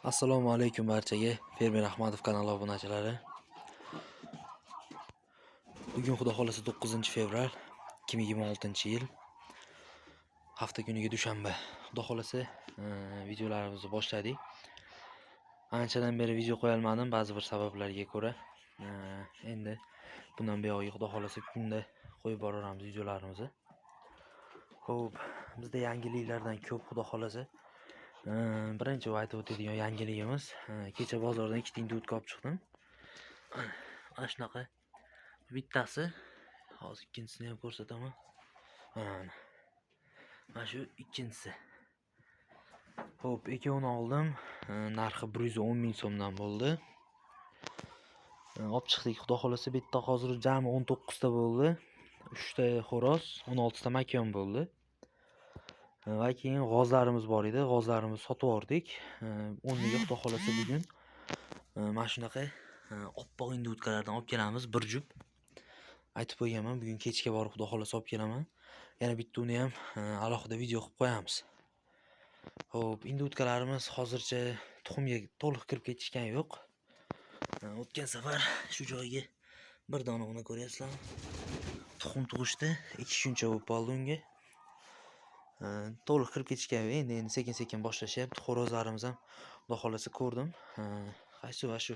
Assalomu alaykum barchaga. Fermer Ahmadov kanali obunachilari. Bugun xudo xolasa 9-fevral 2026-yil. Hafta kuniga dushanba. Xudo xolasa videolarimizni boshladik. Anchadan beri video qo'ya olmadim ba'zi bir sabablarga ko'ra. Endi bundan buyog'iga xudo xolasa kunda qo'yib boramiz videolarimizni. Xo'p, bizda yangiliklardan ko'p xudo xolasa. Birinchi aytib o'tadigan yangiligimiz, kecha bozordan 2 ta indut olib chiqdim. Mana shunaqa bittasi, hozir ikkinchisini ham ko'rsataman. Mana shu ikkinchisi. Xo'p, ikkovini oldim. Narxi 110 ming so'mdan bo'ldi. Olib chiqdik. Xudo xolasa bitta hozir jami 19 ta bo'ldi. 3 ta xo'roz, 16 ta makon bo'ldi. Va keyin g'ozlarimiz bor edi. G'ozlarimizni sotib yubordik. O'rniga xudo xolasa bugun mana shunaqa oppoq indutkalardan olib kelamiz, bir jup. Aytib qo'yganman, bugun kechga borib xudo xolasa olib kelaman. Yana bitta uni ham alohida video qilib qo'yamiz. Xo'p, indutkalarimiz hozircha tuxumga to'liq kirib ketishgan yo'q. O'tgan safar shu joyga bir dona uni ko'ryapsizlarmi? Tuxum tug'ishdi, 2 kuncha bo'lib qoldi unga. To'liq kirib ketishgan yo'q. Endi sekin-sekin boshlashyapti. Xo'rozlarimiz ham xudo xolasa ko'rdim. Shu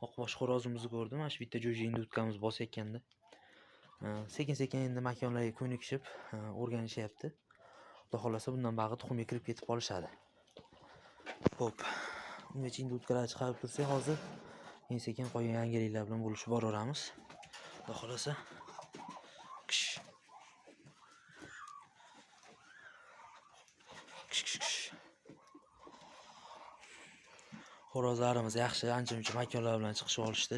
oqbosh xo'rozimizni ko'rdim. Mana shu bitta jo'ja indutkamiz bosayotganda. Sekin-sekin endi makonlarga ko'nikishib, o'rganishyapti. Xudo xolasa bundan bag'i tuxumga kirib ketib qolishadi. Xo'p, ungacha indutkalar chiqarib tursak, hozir sekin qolgan yangiliklar bilan bo'lishib boraveramiz. Xudo xolasa. Xo'rozlarimiz yaxshi, ancha-muncha makonlar bilan chiqishib olishdi.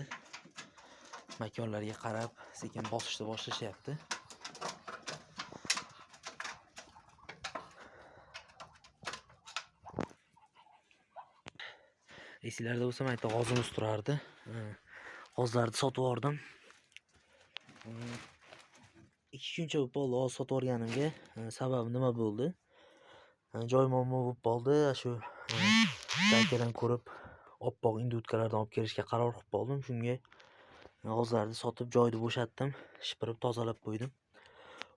Makonlarga qarab sekin bosishni boshlashyapti. Esinglarda bo'lsa, men aytdim, g'ozimiz turardi. G'ozlarni sotib yubordim. 2 kuncha bo'lib qoldi g'oz sotib yuborganimga. Sababi nima bo'ldi? Joy muammo bo'lib qoldi. Shu saytdan ko'rib oppoq indutkalardan olib kelishga qaror qilib qoldim. Shunga g'ozlarni sotib joyni bo'shatdim, shipirib tozalab qo'ydim.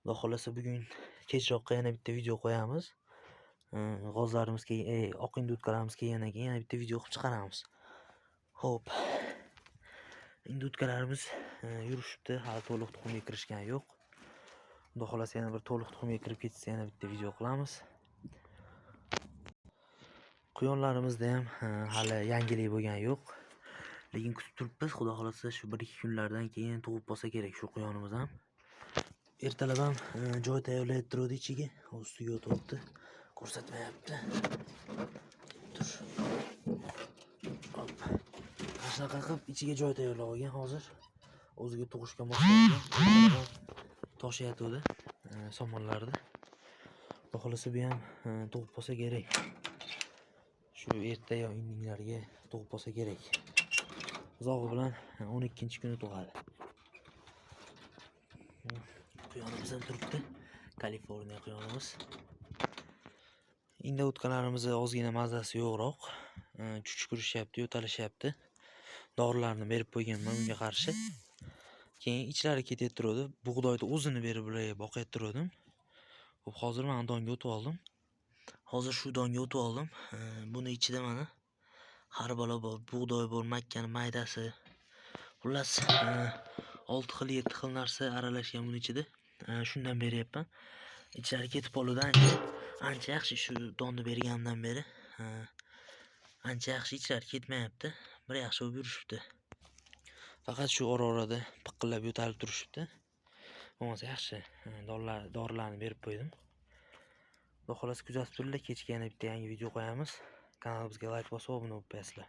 Xudo xolasa bugun kechroqqa yana bitta video qo'yamiz. G'ozlarimiz keyin, oq indutkalarimiz kelgandan keyin yana bitta video qilib chiqaramiz. Xo'p. Indutkalarimiz yurishibdi, hali to'liq tuxumga kirishgan yo'q. Xudo xolasa yana bir to'liq tuxumga kirib ketsa yana bitta video qilamiz. Quyonlarimizda ham hali yangilik bo'lgani yo'q. Lekin kutib turibmiz. Xudo xolasa shu 1-2 kunlardan keyin tug'ib qolsa kerak shu quyonimiz ham. Ertalab ham joy tayyorlayib turdi ichiga. Ustiga o'tiribdi. Ko'rsatmayapti. Tur. Hop. Shunaqa qilib ichiga joy tayyorlab olgan hozir. O'ziga tug'ishga moslagan. Toshyapti somonlarni. Xudo xolasa bu ham tug'ib qolsa kerak. Shu erta yo indinlarga tug'ib qolsa kerak. Uzog'i bilan 12-kuni tug'adi. Quyonimiz ham turibdi. Kaliforniya quyonimiz. Indutkalarimiz ozgina mazasi yo'qroq. Chuchkurishyapti, yo'talishyapti. Dorilarni berib qo'yganman unga qarshi. Keyin ichlari ketib turadi. Bug'doyni o'zini berib ularga boqib turdim. Xo'p, hozir men donga o'tib oldim. Hozir shu donga o'tib oldim. Buni ichida mana har balo bor, bug'doy bor, makkani maydasi. Xullas 6 xil, 7 xil narsa aralashgan buni ichida. Shundan beryapman. Ichlari ketib qoldi ancha yaxshi shu donni bergandan beri. Ancha yaxshi ichlari ketmayapti. Bir yaxshi bo'lib yurishibdi. Faqat shu orada piqillab yo'talib turishibdi. Bo'lmasa yaxshi. Dorilarni berib qo'ydim. Xudo xolasa kuzatib turinglar, kechga yana bitta yangi video qo'yamiz. Kanalimizga like bosib obuna bo'lib qo'yasizlar.